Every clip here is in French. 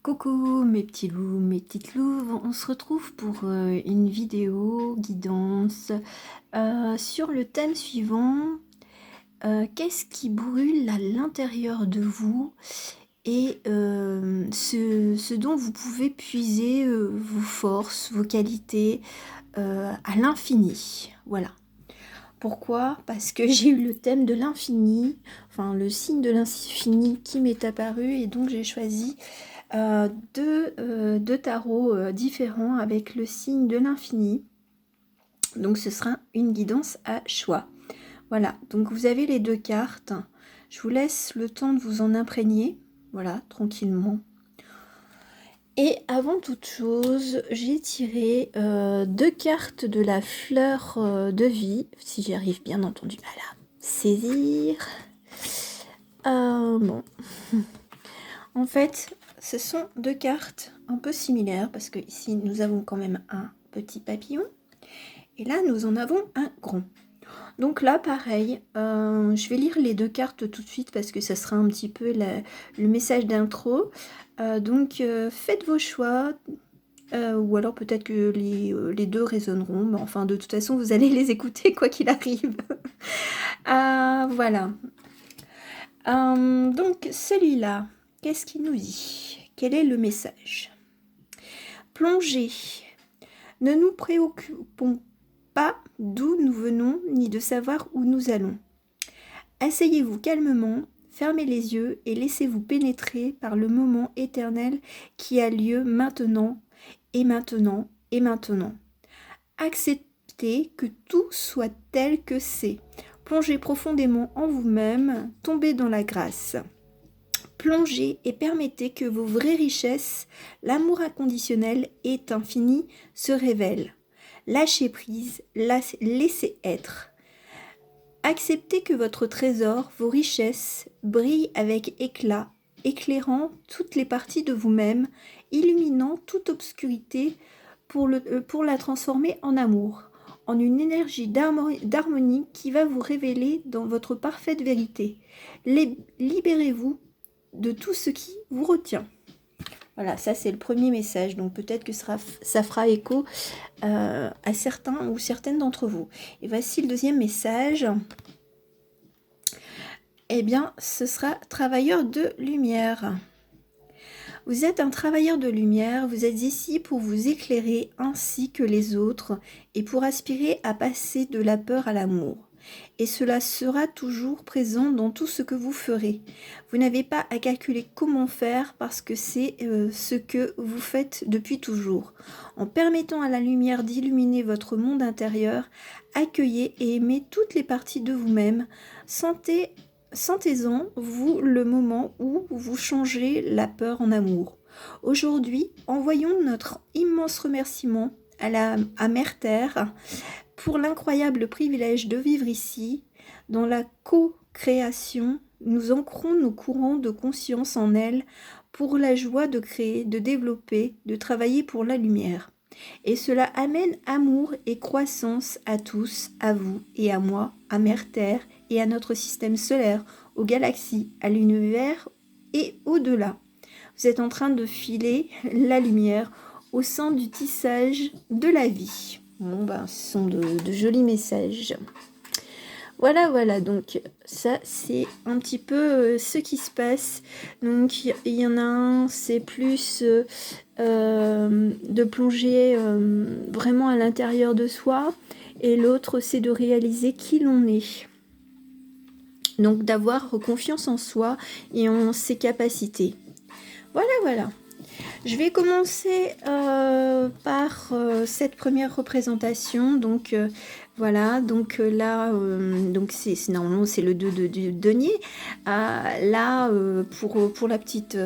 Coucou mes petits loups, mes petites louves, on se retrouve pour une vidéo guidance sur le thème suivant. Qu'est-ce qui brûle à l'intérieur de vous et ce dont vous pouvez puiser vos forces, vos qualités à l'infini. Voilà. Pourquoi? Parce que j'ai eu le thème de l'infini, enfin le signe de l'infini qui m'est apparu et donc j'ai choisi deux tarots différents avec le signe de l'infini. Donc ce sera une guidance à choix. Voilà, donc vous avez les deux cartes. Je vous laisse le temps de vous en imprégner, voilà, tranquillement. Et avant toute chose, j'ai tiré deux cartes de la fleur de vie, si j'y arrive bien entendu à la saisir. Bon. En fait, ce sont deux cartes un peu similaires parce que ici nous avons quand même un petit papillon et là nous en avons un grand. Donc là pareil, je vais lire les deux cartes tout de suite parce que ça sera un petit peu le message d'intro. Donc faites vos choix. Ou alors peut-être que les deux résonneront, mais enfin de toute façon vous allez les écouter quoi qu'il arrive. Voilà. Donc celui-là, qu'est-ce qu'il nous dit? Quel est le message? Plongez. Ne nous préoccupons pas d'où nous venons, ni de savoir où nous allons. Asseyez-vous calmement, fermez les yeux et laissez-vous pénétrer par le moment éternel qui a lieu maintenant, et maintenant, et maintenant. Acceptez que tout soit tel que c'est. Plongez profondément en vous-même, tombez dans la grâce. Plongez et permettez que vos vraies richesses, l'amour inconditionnel et infini, se révèlent. Lâchez prise, laissez être. Acceptez que votre trésor, vos richesses, brillent avec éclat, éclairant toutes les parties de vous-même, illuminant toute obscurité pour la transformer en amour, en une énergie d'harmonie qui va vous révéler dans votre parfaite vérité. Libérez-vous de tout ce qui vous retient. Voilà, ça c'est le premier message, donc peut-être que ça fera écho à certains ou certaines d'entre vous. Et voici le deuxième message. Eh bien, ce sera travailleur de lumière. Vous êtes un travailleur de lumière, vous êtes ici pour vous éclairer ainsi que les autres et pour aspirer à passer de la peur à l'amour. Et cela sera toujours présent dans tout ce que vous ferez. Vous n'avez pas à calculer comment faire parce que c'est ce que vous faites depuis toujours. En permettant à la lumière d'illuminer votre monde intérieur, accueillez et aimez toutes les parties de vous-même. Sentez-en, vous, le moment où vous changez la peur en amour. Aujourd'hui, envoyons notre immense remerciement à Mère Terre pour l'incroyable privilège de vivre ici. Dans la co-création, nous ancrons nos courants de conscience en elle pour la joie de créer, de développer, de travailler pour la lumière. Et cela amène amour et croissance à tous, à vous et à moi, à Mère Terre et à notre système solaire, aux galaxies, à l'univers et au-delà. Vous êtes en train de filer la lumière au sein du tissage de la vie. Bon ben, ce sont de jolis messages. Voilà, donc ça c'est un petit peu ce qui se passe. Donc il y en a un, c'est plus de plonger vraiment à l'intérieur de soi, et l'autre c'est de réaliser qui l'on est. Donc d'avoir confiance en soi et en ses capacités. Voilà. Je vais commencer par cette première représentation. Donc voilà, donc là, donc normalement c'est le 2 de denier. Là, pour la petite,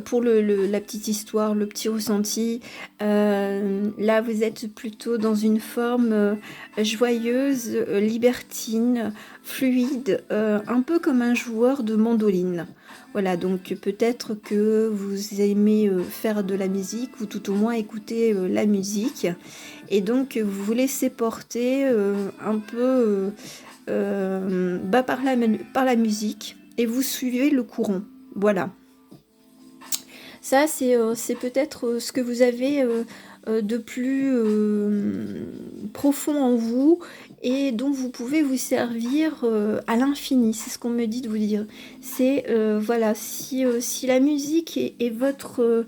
pour la petite histoire, le petit ressenti, là vous êtes plutôt dans une forme joyeuse, libertine, fluide, un peu comme un joueur de mandoline. Voilà, donc peut-être que vous aimez faire de la musique ou tout au moins écouter la musique, et donc vous vous laissez porter un peu par la musique et vous suivez le courant. Voilà. Ça, c'est peut-être ce que vous avez de plus profond en vous et dont vous pouvez vous servir à l'infini. C'est ce qu'on me dit de vous dire. C'est, voilà, si la musique est votre...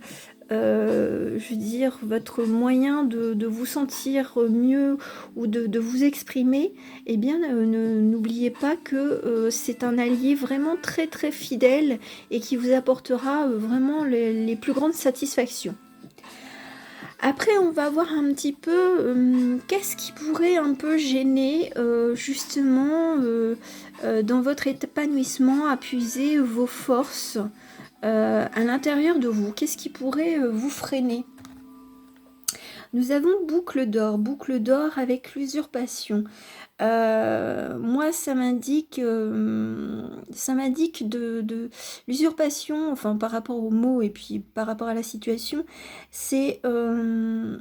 je veux dire, votre moyen de vous sentir mieux ou de vous exprimer, eh bien, n'oubliez pas que c'est un allié vraiment très très fidèle et qui vous apportera vraiment les plus grandes satisfactions. Après, on va voir un petit peu qu'est-ce qui pourrait un peu gêner justement dans votre épanouissement, à puiser vos forces à l'intérieur de vous. Qu'est-ce qui pourrait vous freiner? Nous avons boucle d'or avec l'usurpation. Moi, ça m'indique de l'usurpation, enfin par rapport au mot et puis par rapport à la situation, c'est de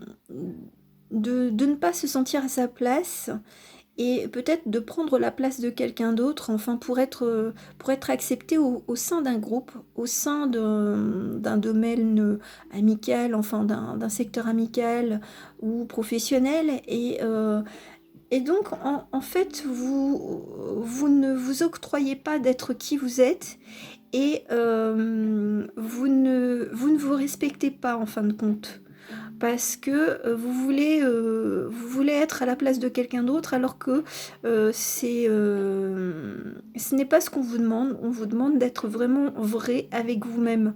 ne pas se sentir à sa place et peut-être de prendre la place de quelqu'un d'autre, enfin pour être accepté au sein d'un groupe, au sein d'un domaine amical, enfin d'un secteur amical ou professionnel. Et donc, en fait, vous ne vous octroyez pas d'être qui vous êtes et vous ne vous respectez pas en fin de compte. Parce que vous voulez être à la place de quelqu'un d'autre alors que ce n'est pas ce qu'on vous demande. On vous demande d'être vraiment vrai avec vous-même.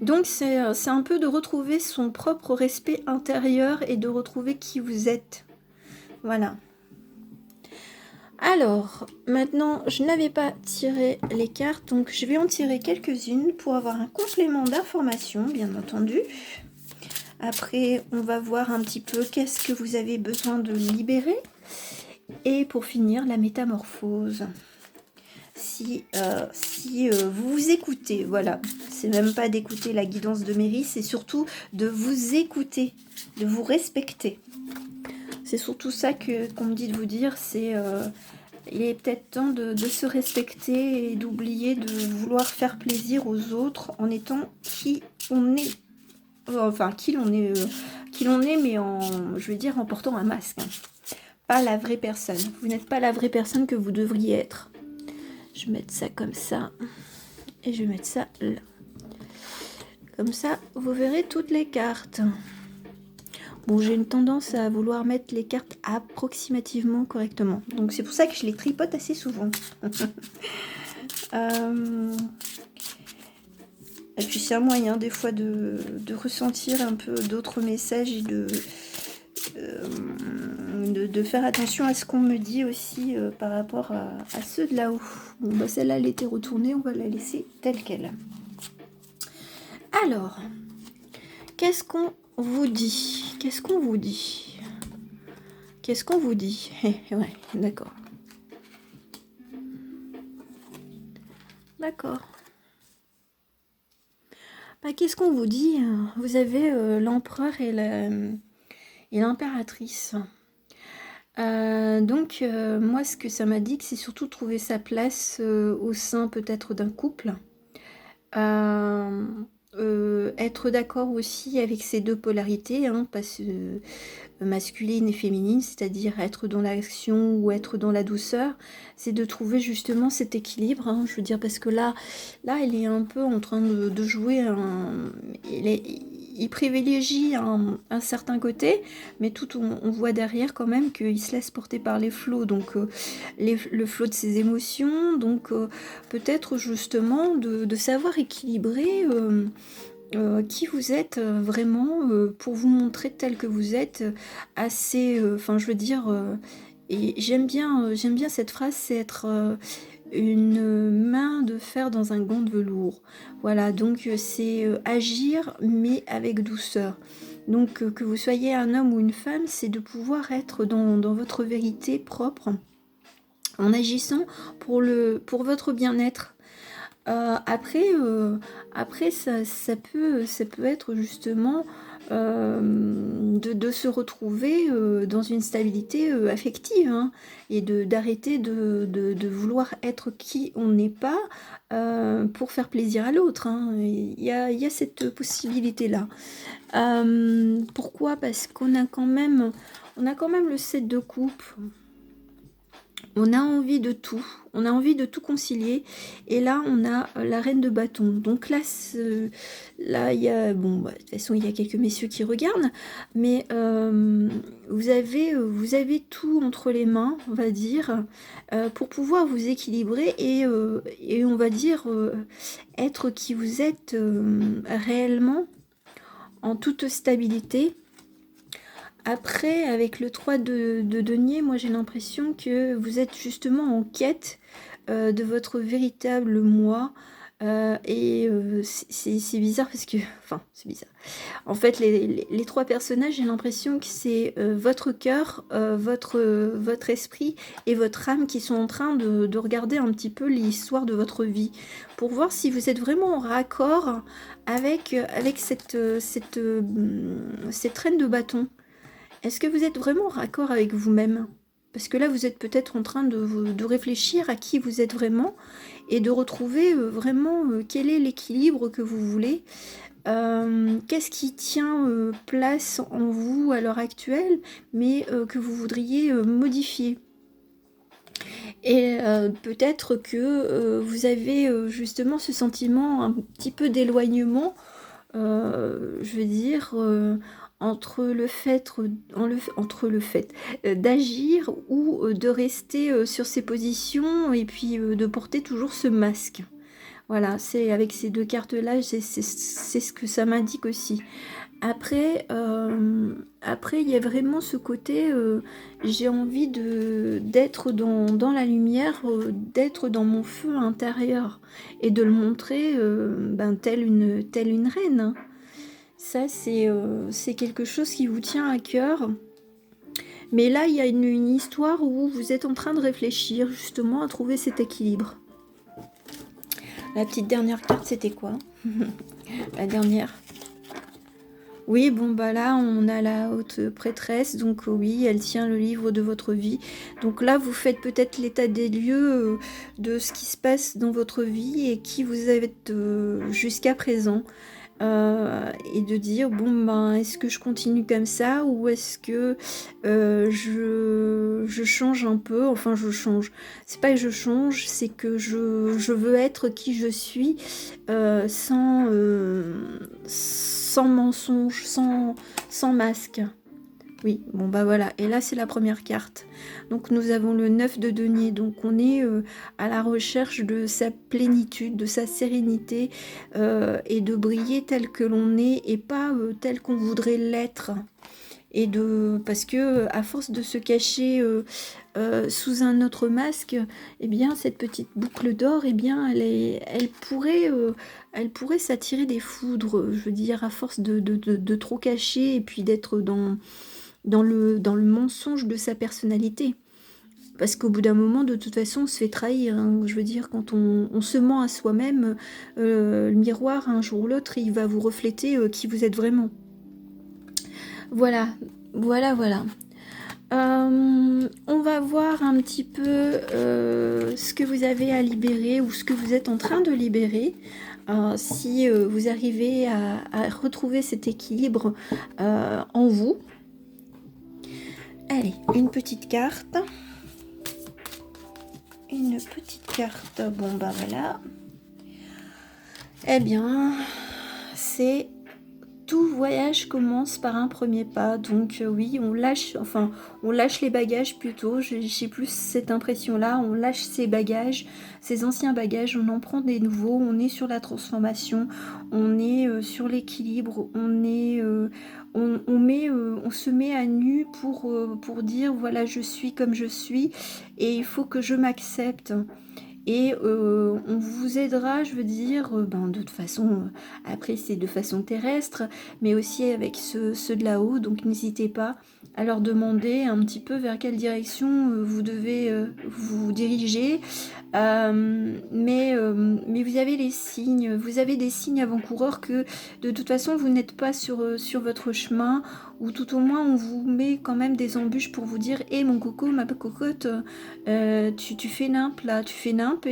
Donc c'est un peu de retrouver son propre respect intérieur et de retrouver qui vous êtes. Voilà. Alors, maintenant, je n'avais pas tiré les cartes, donc je vais en tirer quelques-unes pour avoir un complément d'information, bien entendu. Après, on va voir un petit peu qu'est-ce que vous avez besoin de libérer. Et pour finir, la métamorphose. Si vous vous écoutez, voilà, c'est même pas d'écouter la guidance de Méry, c'est surtout de vous écouter, de vous respecter. C'est surtout ça qu'on me dit de vous dire, c'est il est peut-être temps de se respecter et d'oublier de vouloir faire plaisir aux autres en étant qui on est. Enfin, qui l'on est, mais je veux dire, en portant un masque. Hein. Pas la vraie personne. Vous n'êtes pas la vraie personne que vous devriez être. Je vais mettre ça comme ça. Et je vais mettre ça là. Comme ça, vous verrez toutes les cartes. Bon, j'ai une tendance à vouloir mettre les cartes approximativement correctement. Donc, c'est pour ça que je les tripote assez souvent. Et puis, c'est un moyen, des fois, de ressentir un peu d'autres messages et de faire attention à ce qu'on me dit aussi par rapport à ceux de là-haut. Bon, bah, celle-là, elle était retournée. On va la laisser telle qu'elle. Alors, qu'est-ce qu'on vous dit? Qu'est-ce qu'on vous dit? Qu'est-ce qu'on vous dit? Ouais, d'accord. D'accord. Bah, qu'est-ce qu'on vous dit? Vous avez l'empereur et l'impératrice. Donc, moi, ce que ça m'a dit, c'est surtout trouver sa place au sein peut-être d'un couple. Être d'accord aussi avec ces deux polarités, hein, masculine et féminine, c'est-à-dire être dans l'action ou être dans la douceur, c'est de trouver justement cet équilibre, hein, je veux dire, parce que là il est un peu en train de jouer il privilégie un certain côté, mais tout on voit derrière quand même qu'il se laisse porter par les flots, donc le flot de ses émotions, donc peut-être justement de savoir équilibrer qui vous êtes vraiment pour vous montrer tel que vous êtes assez, enfin je veux dire, et j'aime bien cette phrase, c'est être une main de fer dans un gant de velours. Voilà, donc c'est agir mais avec douceur. Donc que vous soyez un homme ou une femme, c'est de pouvoir être dans votre vérité propre en agissant pour votre bien-être. Après ça peut être justement de se retrouver dans une stabilité affective, hein, et d'arrêter de vouloir être qui on n'est pas pour faire plaisir à l'autre, hein. Il y a cette possibilité-là. Pourquoi? Parce on a quand même le 7 de coupe. On a envie de tout, on a envie de tout concilier, et là on a la reine de bâton. Donc là, là il y a, bon, bah, de toute façon il y a quelques messieurs qui regardent, mais vous avez tout entre les mains, on va dire, pour pouvoir vous équilibrer et on va dire être qui vous êtes réellement en toute stabilité. Après, avec le 3 de denier, moi j'ai l'impression que vous êtes justement en quête de votre véritable moi. C'est bizarre parce que... Enfin, c'est bizarre. En fait, les trois personnages, j'ai l'impression que c'est votre cœur, votre esprit et votre âme qui sont en train de regarder un petit peu l'histoire de votre vie pour voir si vous êtes vraiment en raccord avec cette reine de bâton. Est-ce que vous êtes vraiment en raccord avec vous-même? Parce que là, vous êtes peut-être en train de réfléchir à qui vous êtes vraiment et de retrouver vraiment quel est l'équilibre que vous voulez. Qu'est-ce qui tient place en vous à l'heure actuelle, mais que vous voudriez modifier? Et peut-être que vous avez justement ce sentiment un petit peu d'éloignement, je veux dire, entre le fait, d'agir ou de rester sur ses positions et puis de porter toujours ce masque. Voilà, c'est avec ces deux cartes-là, c'est ce que ça m'indique aussi. Après, il y a vraiment ce côté, j'ai envie d'être dans la lumière, d'être dans mon feu intérieur et de le montrer telle une reine, hein. Ça, c'est quelque chose qui vous tient à cœur. Mais là, il y a une histoire où vous êtes en train de réfléchir justement à trouver cet équilibre. La petite dernière carte, c'était quoi? La dernière. Oui, bon, bah là, on a la haute prêtresse. Donc oui, elle tient le livre de votre vie. Donc là, vous faites peut-être l'état des lieux de ce qui se passe dans votre vie et qui vous êtes jusqu'à présent. Et de dire bon ben est-ce que je continue comme ça ou est-ce que je change un peu, enfin je change, c'est pas que je change, c'est que je veux être qui je suis sans mensonge, sans masque. Oui, bon bah voilà, et là c'est la première carte. Donc nous avons le 9 de denier, donc on est à la recherche de sa plénitude, de sa sérénité et de briller tel que l'on est et pas tel qu'on voudrait l'être. Parce que à force de se cacher sous un autre masque, eh bien cette petite boucle d'or, eh bien elle pourrait s'attirer des foudres, je veux dire, à force de trop cacher et puis d'être dans le mensonge de sa personnalité. Parce qu'au bout d'un moment, de toute façon, on se fait trahir, hein. Je veux dire, quand on se ment à soi-même, le miroir, un jour ou l'autre, il va vous refléter qui vous êtes vraiment. Voilà, voilà. On va voir un petit peu ce que vous avez à libérer ou ce que vous êtes en train de libérer. Si vous arrivez à retrouver cet équilibre en vous. Allez, une petite carte. Une petite carte. Bon, bah voilà. Eh bien, c'est... Tout voyage commence par un premier pas. Donc oui, on lâche les bagages plutôt. J'ai plus cette impression-là. On lâche ses bagages, ses anciens bagages. On en prend des nouveaux. On est sur la transformation. On est sur l'équilibre. On se met à nu pour dire voilà, je suis comme je suis et il faut que je m'accepte. Et on vous aidera, je veux dire, de toute façon, après c'est de façon terrestre, mais aussi avec ceux de là-haut, donc n'hésitez pas à leur demander un petit peu vers quelle direction vous devez vous diriger, Mais vous avez les signes, vous avez des signes avant-coureurs que de toute façon vous n'êtes pas sur votre chemin, ou tout au moins on vous met quand même des embûches pour vous dire hé mon coco, ma cocotte, tu fais nimp là, tu fais nimp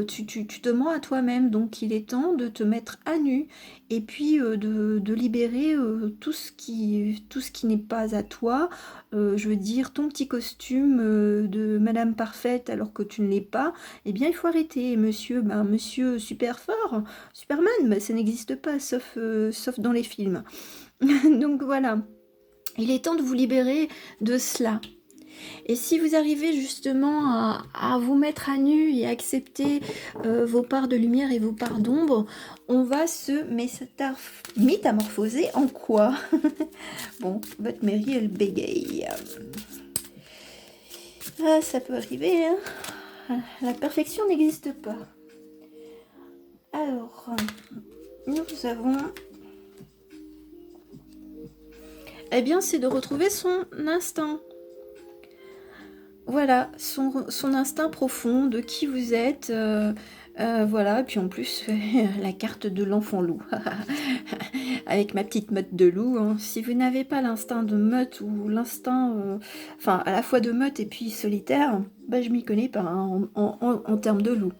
tu te mens à toi-même, donc il est temps de te mettre à nu et puis de libérer tout ce qui n'est pas à toi. Je veux dire, ton petit costume de Madame Parfaite alors que tu ne l'es pas, eh bien il faut arrêter. Monsieur, monsieur super fort, Superman, ça n'existe pas sauf dans les films. Donc voilà, il est temps de vous libérer de cela. Et si vous arrivez justement à vous mettre à nu et accepter vos parts de lumière et vos parts d'ombre, on va se métamorphoser en quoi? Bon, votre mairie, elle bégaye. Ah, ça peut arriver, hein. La perfection n'existe pas. Alors, nous avons... Eh bien, c'est de retrouver son instinct. Voilà, son instinct profond de qui vous êtes. Voilà, puis en plus, la carte de l'enfant loup. Avec ma petite meute de loup. Hein. Si vous n'avez pas l'instinct de meute ou l'instinct... enfin, à la fois de meute et puis solitaire, bah, je m'y connais pas hein, en termes de loup.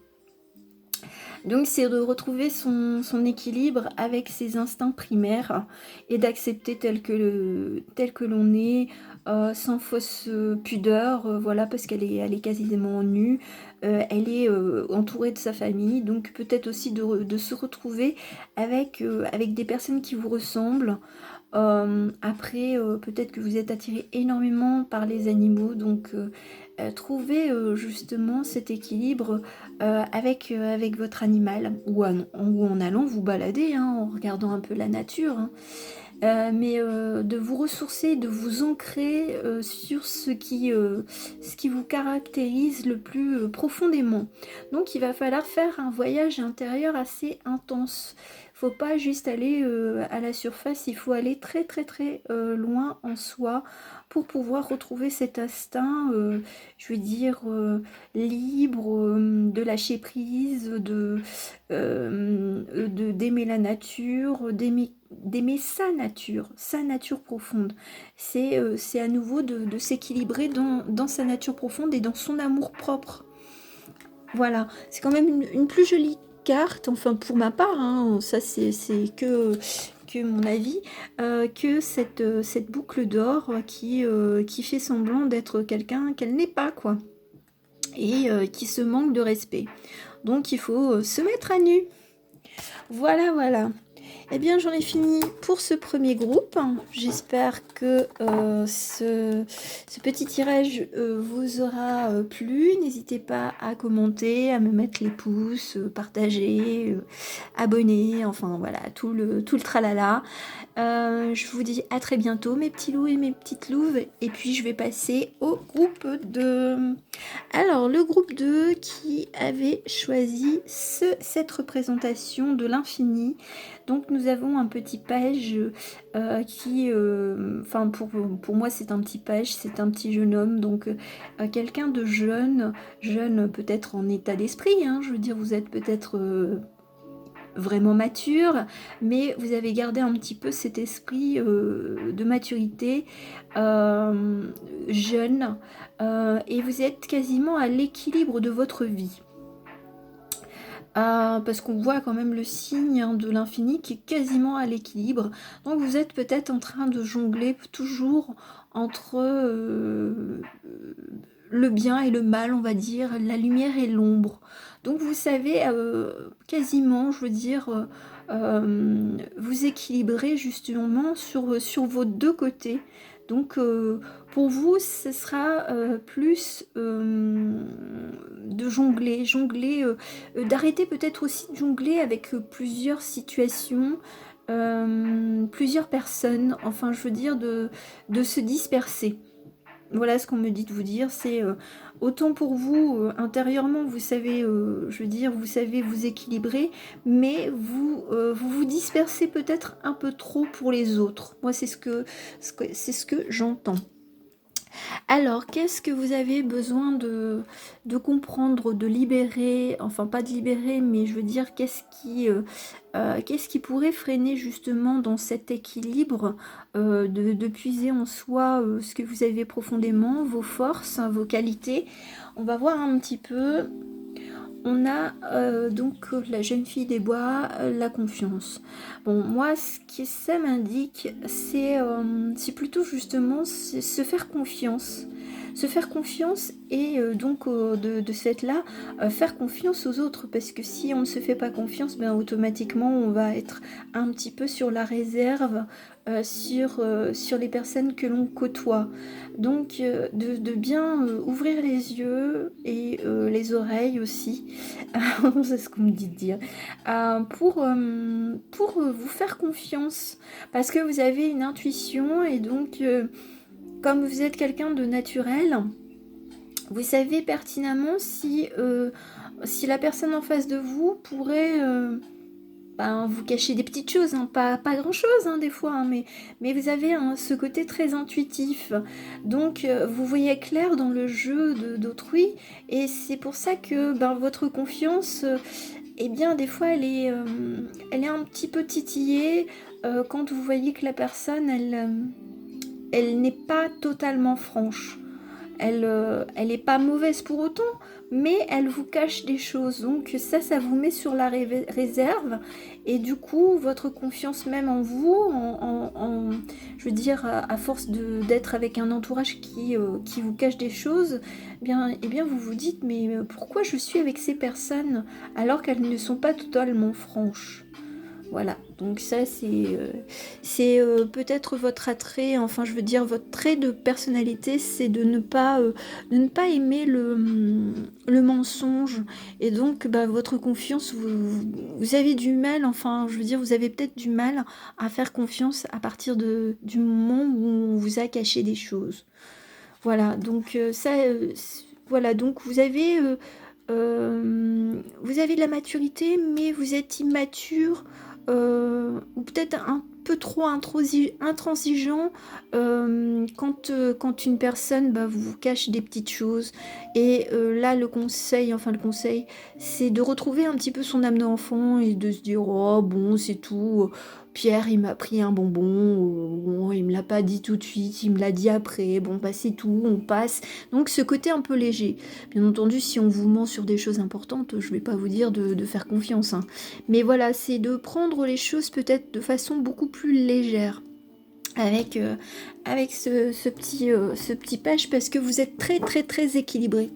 Donc c'est de retrouver son équilibre avec ses instincts primaires et d'accepter tel que l'on est, sans fausse pudeur, voilà, parce elle est quasiment nue, elle est entourée de sa famille, donc peut-être aussi de se retrouver avec des personnes qui vous ressemblent. Après, peut-être que vous êtes attiré énormément par les animaux, donc trouvez justement cet équilibre avec votre animal, ou en allant vous balader, hein, en regardant un peu la nature, hein. Mais de vous ressourcer, de vous ancrer sur ce qui vous caractérise le plus profondément. Donc il va falloir faire un voyage intérieur assez intense. Faut pas juste aller à la surface, il faut aller très très très loin en soi pour pouvoir retrouver cet instinct, je veux dire, libre, de lâcher prise, d'aimer la nature, d'aimer sa nature profonde. C'est à nouveau de s'équilibrer dans sa nature profonde et dans son amour propre. Voilà, c'est quand même une plus jolie carte, enfin pour ma part, hein, ça c'est que mon avis, que cette boucle d'or qui fait semblant d'être quelqu'un qu'elle n'est pas, quoi, et qui se manque de respect. Donc il faut se mettre à nu. Voilà, voilà. Eh bien, j'en ai fini pour ce premier groupe. J'espère que ce petit tirage vous aura plu. N'hésitez pas à commenter, à me mettre les pouces, partager, abonner, enfin voilà, tout le tralala. Je vous dis à très bientôt, mes petits loups et mes petites louves. Et puis, je vais passer au groupe 2. Alors, le groupe 2 qui avait choisi cette représentation de l'infini. Donc nous avons un petit page qui, enfin pour moi c'est un petit page, c'est un petit jeune homme, donc quelqu'un de jeune peut-être en état d'esprit, hein, je veux dire vous êtes peut-être vraiment mature, mais vous avez gardé un petit peu cet esprit de maturité jeune, et vous êtes quasiment à l'équilibre de votre vie. Parce qu'on voit quand même le signe hein, de l'infini qui est quasiment à l'équilibre. Donc vous êtes peut-être en train de jongler toujours entre le bien et le mal, on va dire, la lumière et l'ombre. Donc vous savez quasiment, je veux dire, vous équilibrer justement sur vos deux côtés. Donc pour vous, ce sera plus de jongler, d'arrêter peut-être aussi de jongler avec plusieurs situations, plusieurs personnes, enfin je veux dire de se disperser. Voilà ce qu'on me dit de vous dire, c'est autant pour vous, intérieurement, vous savez, je veux dire, vous savez vous équilibrer, mais vous dispersez peut-être un peu trop pour les autres. Moi, c'est ce que j'entends. Alors, qu'est-ce que vous avez besoin de comprendre, de libérer, enfin pas de libérer, mais je veux dire, qu'est-ce qui pourrait freiner justement dans cet équilibre, de puiser en soi ce que vous avez profondément, vos forces, hein, vos qualités. On va voir un petit peu. On a donc la jeune fille des bois, la confiance. Bon, moi, ce que ça m'indique, c'est plutôt justement se faire confiance. Se faire confiance et donc de ce fait-là, faire confiance aux autres. Parce que si on ne se fait pas confiance, ben, automatiquement, on va être un petit peu sur la réserve sur les personnes que l'on côtoie. Donc de bien ouvrir les yeux et les oreilles aussi, c'est ce qu'on me dit de dire, pour vous faire confiance, parce que vous avez une intuition et donc comme vous êtes quelqu'un de naturel, vous savez pertinemment si la personne en face de vous pourrait vous cachez des petites choses, hein, pas grand-chose hein, des fois, hein, mais vous avez ce côté très intuitif. Donc vous voyez clair dans le jeu d'autrui et c'est pour ça que votre confiance, eh bien des fois elle est un petit peu titillée quand vous voyez que la personne, elle n'est pas totalement franche. Elle est pas mauvaise pour autant, mais elle vous cache des choses. Donc ça vous met sur la réserve. Et du coup, votre confiance même en vous, je veux dire, à force d'être avec un entourage qui vous cache des choses, eh bien vous vous dites, mais pourquoi je suis avec ces personnes alors qu'elles ne sont pas totalement franches ? Voilà, donc ça c'est peut-être votre attrait, enfin je veux dire votre trait de personnalité, c'est de ne pas aimer le mensonge et donc votre confiance, vous avez du mal, enfin je veux dire vous avez peut-être du mal à faire confiance à partir du moment où on vous a caché des choses. Voilà, donc voilà, donc vous avez de la maturité, mais vous êtes immature ou peut-être un peu trop intransigeant quand une personne vous cache des petites choses. Et là, le conseil, c'est de retrouver un petit peu son âme d'enfant et de se dire, oh bon, c'est tout. Pierre, il m'a pris un bonbon, bon, il me l'a pas dit tout de suite, il me l'a dit après, bon, c'est tout, on passe. Donc ce côté un peu léger. Bien entendu, si on vous ment sur des choses importantes, je vais pas vous dire de faire confiance, hein. Mais voilà, c'est de prendre les choses peut-être de façon beaucoup plus légère. Avec ce petit page, parce que vous êtes très très très équilibré.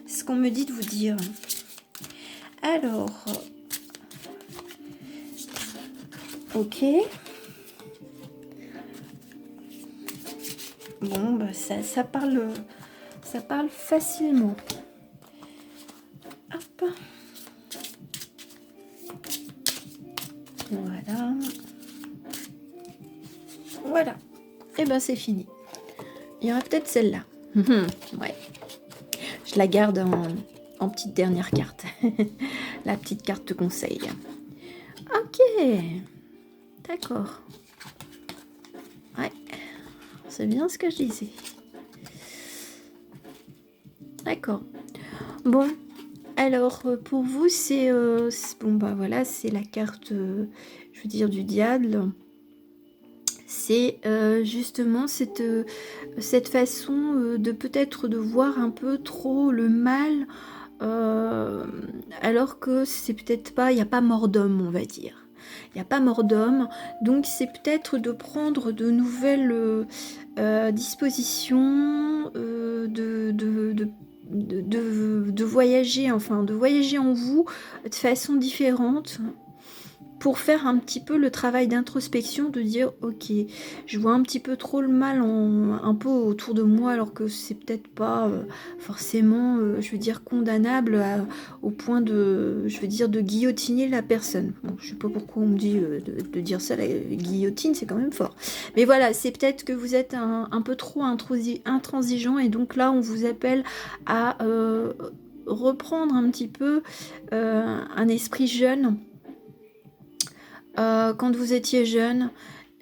C'est ce qu'on me dit de vous dire. Alors, ok. Bon, ça parle facilement. Hop. Voilà. Voilà. Et c'est fini. Il y aura peut-être celle-là. Ouais. Je la garde en petite dernière carte. La petite carte de conseil. Ok. D'accord. Ouais. C'est bien ce que je disais. D'accord. Bon. Alors, pour vous, c'est voilà, c'est la carte, je veux dire, du diable. C'est justement cette façon de peut-être de voir un peu trop le mal, alors que c'est peut-être pas, il n'y a pas mort d'homme, on va dire. Il n'y a pas mort d'homme, donc c'est peut-être de prendre de nouvelles dispositions, de voyager, enfin de voyager en vous de façon différente pour faire un petit peu le travail d'introspection, de dire ok, je vois un petit peu trop le mal un peu autour de moi alors que c'est peut-être pas forcément, je veux dire, condamnable au point je veux dire, de guillotiner la personne. Bon, je sais pas pourquoi on me dit de dire ça, la guillotine c'est quand même fort. Mais voilà, c'est peut-être que vous êtes un peu trop intransigeant et donc là on vous appelle à reprendre un petit peu un esprit jeune. Quand vous étiez jeune,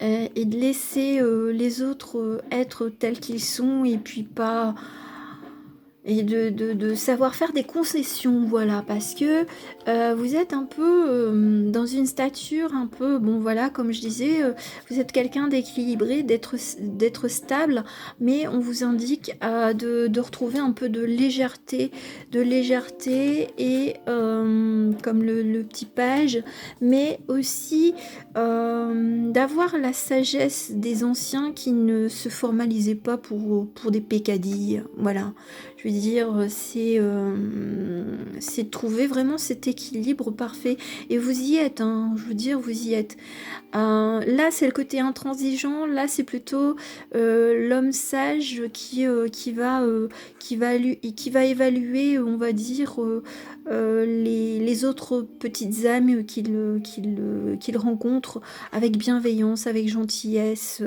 et de laisser les autres être tels qu'ils sont et puis pas et de savoir faire des concessions, voilà, parce que vous êtes un peu dans une stature un peu, bon voilà, comme je disais, vous êtes quelqu'un d'équilibré, d'être stable, mais on vous indique de retrouver un peu de légèreté et comme le petit page, mais aussi d'avoir la sagesse des anciens qui ne se formalisaient pas pour des pécadilles, voilà. Je veux dire, c'est trouver vraiment cet équilibre parfait. Et vous y êtes, hein, je veux dire, vous y êtes. Là, c'est le côté intransigeant. Là, c'est plutôt l'homme sage qui va évaluer, on va dire, les autres petites âmes qu'il rencontre avec bienveillance, avec gentillesse,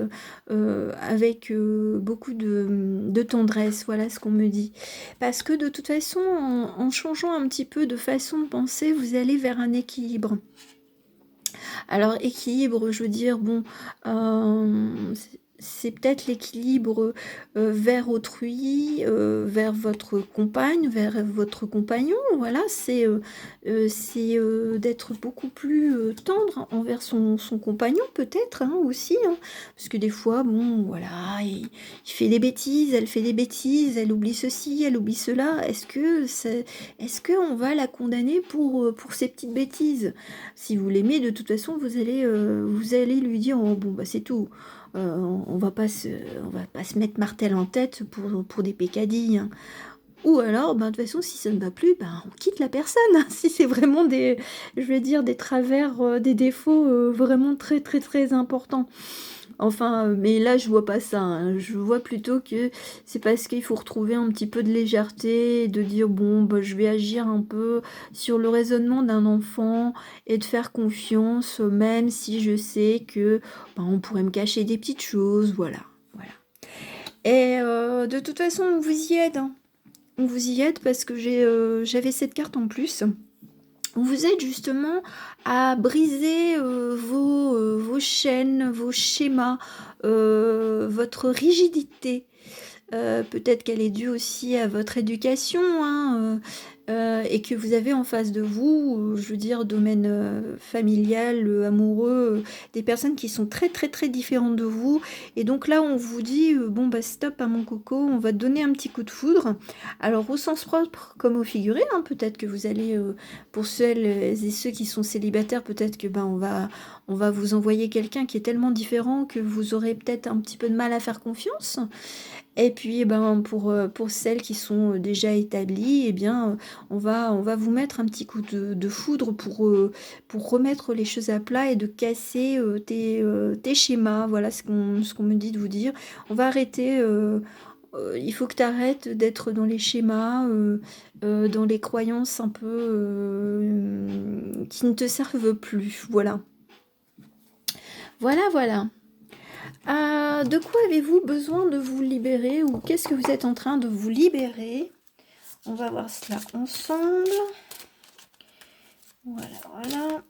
avec beaucoup de tendresse. Voilà ce qu'on me dit. Parce que de toute façon, en changeant un petit peu de façon de penser, vous allez vers un équilibre. Alors équilibre, je veux dire, bon, c'est peut-être l'équilibre vers autrui, vers votre compagne, vers votre compagnon, voilà, c'est d'être beaucoup plus tendre envers son compagnon peut-être, hein, aussi, hein, parce que des fois, bon, voilà, il fait des bêtises, elle fait des bêtises, elle oublie ceci, elle oublie cela, est-ce qu'on va la condamner pour ces petites bêtises? Si vous l'aimez, de toute façon, vous allez lui dire oh, bon bah c'est tout. On va pas se mettre martel en tête pour des pécadilles, hein. Ou alors, ben, de toute façon, si ça ne va plus, ben, on quitte la personne, hein. Si c'est vraiment je vais dire, des travers, des défauts vraiment très très très importants. Enfin, mais là, je vois pas ça, hein. Je vois plutôt que c'est parce qu'il faut retrouver un petit peu de légèreté et de dire bon, bah, je vais agir un peu sur le raisonnement d'un enfant et de faire confiance, même si je sais que bah, on pourrait me cacher des petites choses, voilà, voilà. Et de toute façon, on vous y aide, hein. On vous y aide parce que j'avais cette carte en plus. On vous aide justement à briser vos chaînes, vos schémas, votre rigidité. Peut-être qu'elle est due aussi à votre éducation, hein, et que vous avez en face de vous, je veux dire, domaine familial, amoureux, des personnes qui sont très très très différentes de vous. Et donc là, on vous dit, bon bah stop à mon coco, on va te donner un petit coup de foudre. Alors au sens propre comme au figuré, hein, peut-être que vous allez, pour celles et ceux qui sont célibataires, peut-être que ben on va vous envoyer quelqu'un qui est tellement différent que vous aurez peut-être un petit peu de mal à faire confiance. Et puis, eh ben, pour celles qui sont déjà établies, eh bien, on va vous mettre un petit coup de foudre pour remettre les choses à plat et de casser tes schémas. Voilà ce qu'on me dit de vous dire. On va arrêter. Il faut que tu arrêtes d'être dans les schémas, dans les croyances un peu qui ne te servent plus. Voilà. Voilà, voilà. De quoi avez-vous besoin de vous libérer ou qu'est-ce que vous êtes en train de vous libérer? On va voir cela ensemble. Voilà, voilà.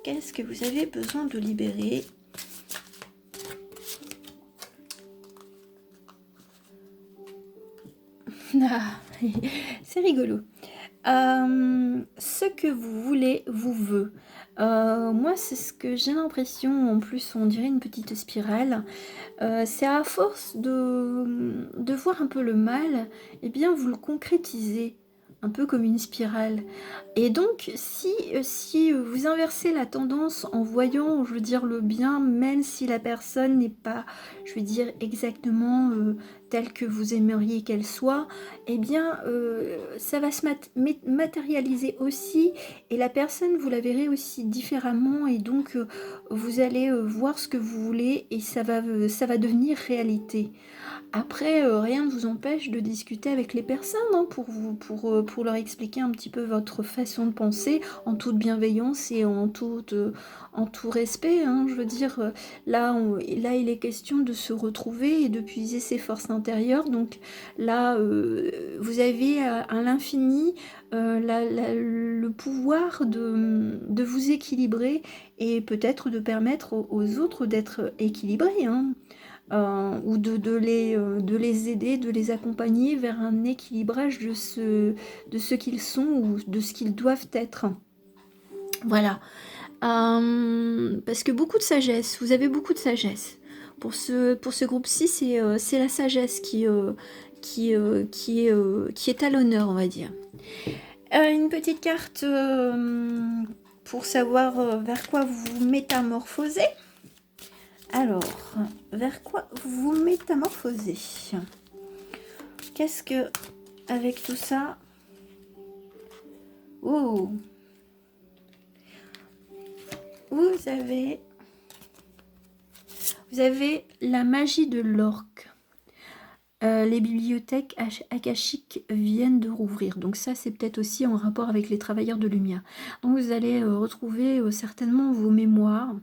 Qu'est-ce que vous avez besoin de libérer? Ah, c'est rigolo. Ce que vous voulez vous veut. Moi, c'est ce que j'ai l'impression, en plus, on dirait une petite spirale. C'est à force de voir un peu le mal, eh bien, vous le concrétisez, un peu comme une spirale. Et donc, si vous inversez la tendance en voyant, je veux dire, le bien, même si la personne n'est pas, je veux dire, exactement telle que vous aimeriez qu'elle soit, eh bien, ça va se matérialiser aussi, et la personne, vous la verrez aussi différemment, et donc, vous allez voir ce que vous voulez, et ça va devenir réalité. Après, rien ne vous empêche de discuter avec les personnes, hein, pour leur expliquer un petit peu votre façon de penser en toute bienveillance et en tout respect, hein. Je veux dire, là il est question de se retrouver et de puiser ses forces intérieur. Donc là, vous avez à l'infini le pouvoir de vous équilibrer et peut-être de permettre aux autres d'être équilibrés, hein, ou de les aider, de les accompagner vers un équilibrage de ce qu'ils sont ou de ce qu'ils doivent être. Voilà. Parce que beaucoup de sagesse, vous avez beaucoup de sagesse. Pour ce groupe-ci, c'est la sagesse qui est à l'honneur, on va dire. Une petite carte pour savoir vers quoi vous vous métamorphosez. Alors, vers quoi vous vous métamorphosez? Qu'est-ce que, avec tout ça... Oh, vous avez la magie de l'orque. Les bibliothèques akashiques viennent de rouvrir. Donc ça, c'est peut-être aussi en rapport avec les travailleurs de lumière. Donc vous allez retrouver certainement vos mémoires,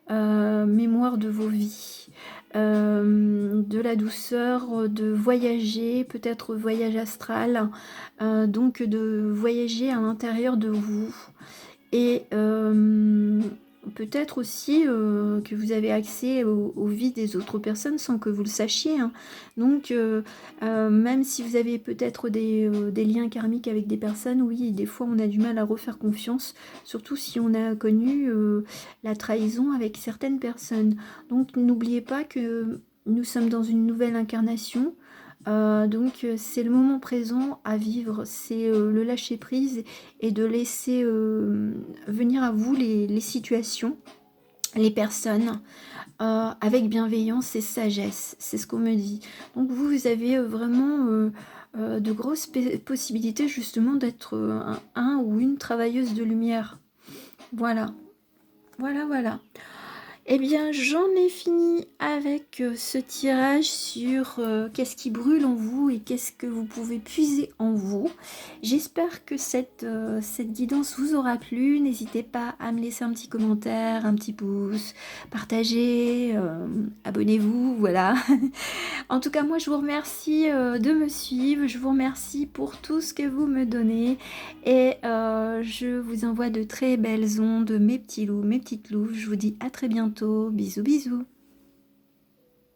mémoire de vos vies, de la douceur, de voyager, peut-être voyage astral, donc de voyager à l'intérieur de vous. Et peut-être aussi que vous avez accès aux vies des autres personnes sans que vous le sachiez, hein. Donc même si vous avez peut-être des liens karmiques avec des personnes, oui, des fois on a du mal à refaire confiance, surtout si on a connu la trahison avec certaines personnes. Donc n'oubliez pas que nous sommes dans une nouvelle incarnation. Donc c'est le moment présent à vivre, c'est le lâcher prise et de laisser venir à vous les situations, les personnes, avec bienveillance et sagesse, c'est ce qu'on me dit. Donc vous avez vraiment de grosses possibilités justement d'être un ou une travailleuse de lumière. Voilà, voilà, voilà. Eh bien, j'en ai fini avec ce tirage sur qu'est-ce qui brûle en vous et qu'est-ce que vous pouvez puiser en vous. J'espère que cette guidance vous aura plu. N'hésitez pas à me laisser un petit commentaire, un petit pouce, partagez, abonnez-vous, voilà. En tout cas, moi, je vous remercie de me suivre. Je vous remercie pour tout ce que vous me donnez. Et je vous envoie de très belles ondes, mes petits loups, mes petites louves. Je vous dis à très bientôt. Bisous, bisous.